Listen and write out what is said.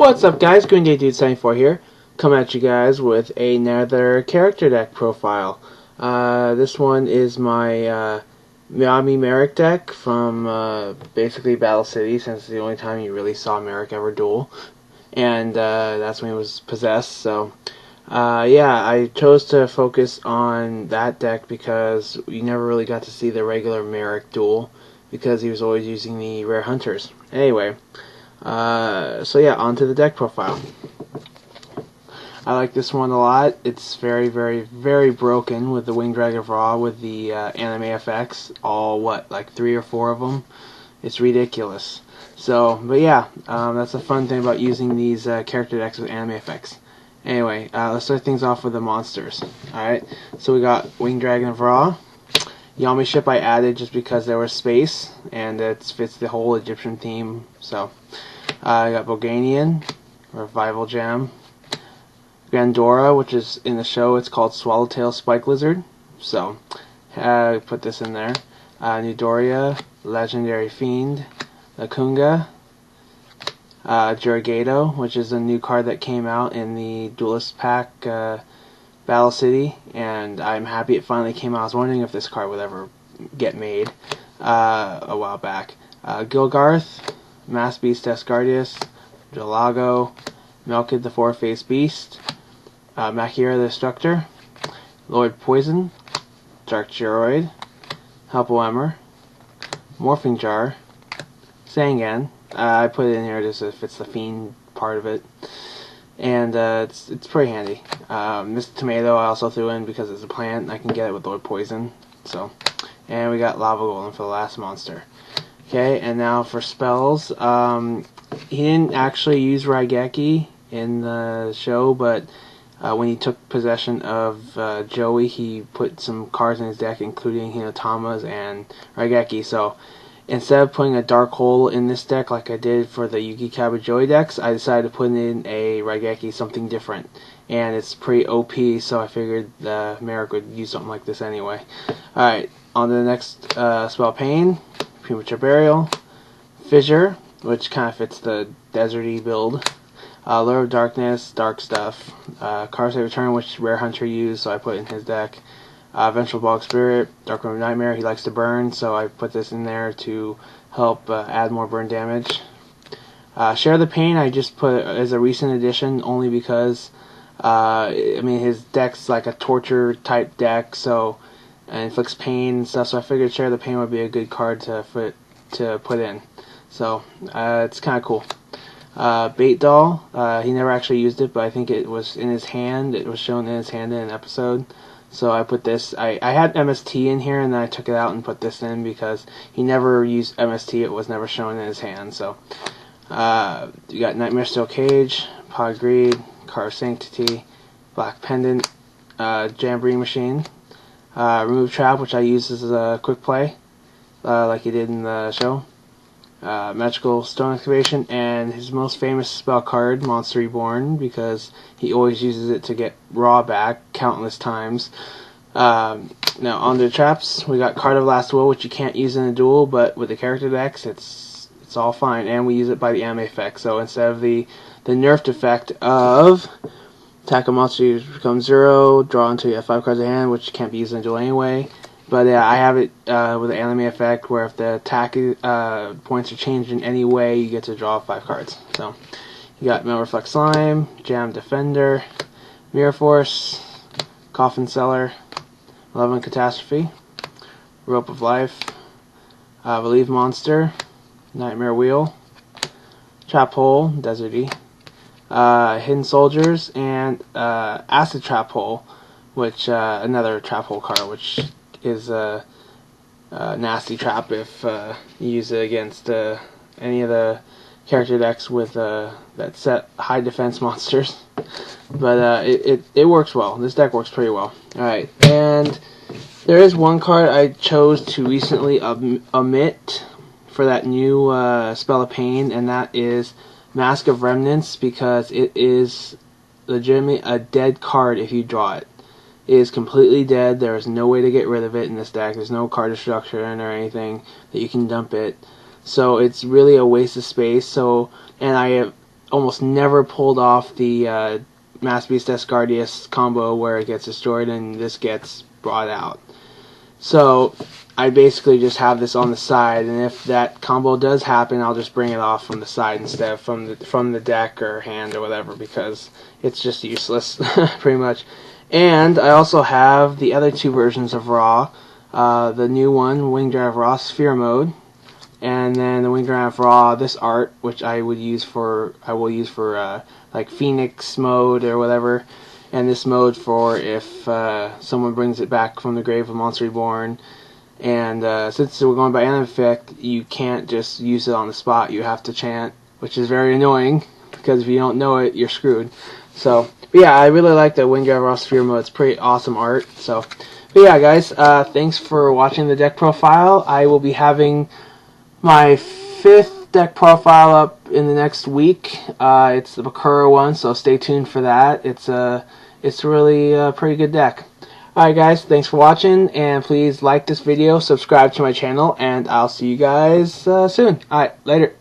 What's up, guys? Green Day Dude 74 here, coming at you guys with another character deck profile. This one is my Yami Marik deck from basically Battle City, since it's the only time you really saw Marik ever duel, and that's when he was possessed. So, yeah, I chose to focus on that deck because you never really got to see the regular Marik duel because he was always using the rare hunters. Anyway. So yeah, onto the deck profile. I like this one a lot. It's very, very, very broken with the Winged Dragon of Ra with the anime effects. All, like 3 or 4 of them? It's ridiculous. So, but yeah, that's the fun thing about using these character decks with anime effects. Anyway, let's start things off with the monsters. Alright, so we got Winged Dragon of Ra. Yami ship I added just because there was space, and it fits the whole Egyptian theme, so... I got Boganian, Revival Gem, Grandora, which is in the show, it's called Swallowtail Spike Lizard, so put this in there. Nudoria, Legendary Fiend, Lakunga, Jurigato, which is a new card that came out in the Duelist Pack Battle City, and I'm happy it finally came out. I was wondering if this card would ever get made a while back. Gilgarth, Mass Beast Asgardius, Jalago, Melkid the Four-Faced Beast, Makira the Destructor, Lord Poison, Dark Geroid, Helpoemmer, Morphing Jar, Sangan. I put it in here just if it's the Fiend part of it, and it's pretty handy. This Tomato I also threw in because it's a plant. I can get it with Lord Poison. So, and we got Lava Golem for the last monster. Okay, and now for spells. He didn't actually use Raigeki in the show, but when he took possession of Joey, he put some cards in his deck, including Hinotamas and Raigeki. So instead of putting a Dark Hole in this deck like I did for the Yugi Kaba Joey decks, I decided to put in a Raigeki, something different. And it's pretty OP, so I figured Marik would use something like this anyway. Alright, on to the next spell, Pain. Premature Burial, Fissure, which kind of fits the deserty build, Lure of Darkness, Dark Stuff, Card Save Return, which Rare Hunter used, so I put in his deck, Vengeful Bog Spirit, Dark Room Nightmare, he likes to burn, so I put this in there to help add more burn damage. Share the Pain I just put as a recent addition, only because, I mean, his deck's like a torture type deck, so and inflicts pain and stuff, so I figured Share the Pain would be a good card to put in. So, it's kind of cool. Bait Doll, he never actually used it, but I think it was in his hand. It was shown in his hand in an episode. So I put this, I had MST in here, and then I took it out and put this in because he never used MST. It was never shown in his hand. So, you got Nightmare Steel Cage, Pod Greed, Car Sanctity, Black Pendant, Jamboree Machine, Remove Trap, which I use as a quick play, like he did in the show. Magical Stone Excavation, and his most famous spell card, Monster Reborn, because he always uses it to get Raw back countless times. Now, on the traps, we got Card of Last Will, which you can't use in a duel, but with the character decks, it's all fine, and we use it by the anime effect. So instead of the nerfed effect of attack a monster, you become 0, draw until you have 5 cards in hand, which can't be used in a duel anyway. But I have it with the anime effect where if the attack points are changed in any way, you get to draw 5 cards. So you got Metal Reflex Slime, Jam Defender, Mirror Force, Coffin Seller, Malevolent Catastrophe, Rope of Life, Relieve Monster, Nightmare Wheel, Trap Hole, Deserty, Hidden Soldiers, and Acid Trap Hole, which another Trap Hole card, which is a nasty trap if you use it against any of the character decks with that set high defense monsters. But it works well. This deck works pretty well. Alright, and there is one card I chose to recently omit for that new Spell of Pain, and that is Mask of Remnants, because it is legitimately a dead card if you draw it. It is completely dead. There is no way to get rid of it in this deck. There's no card destruction or anything that you can dump it. So it's really a waste of space. So, and almost never pulled off the Mass Beast Escardius combo where it gets destroyed and this gets brought out. So I basically just have this on the side, and if that combo does happen, I'll just bring it off from the side instead of from the deck or hand or whatever, because it's just useless pretty much. And I also have the other two versions of Raw. The new one, Wing Drive Raw Sphere Mode, and then the Wing Drive Raw this art, which I will use for like Phoenix mode or whatever, and this mode for if someone brings it back from the grave of Monster Reborn. And since we're going by Anime Effect, you can't just use it on the spot. You have to chant, which is very annoying, because if you don't know it, you're screwed. So, but yeah, I really like the Wing Drive Raw Sphere mode. It's pretty awesome art. So, but yeah, guys, thanks for watching the deck profile. I will be having my 5th deck profile up in the next week. It's the Bakura one, so stay tuned for that. It's really a pretty good deck. Alright guys, thanks for watching, and please like this video, subscribe to my channel, and I'll see you guys soon. Alright, later.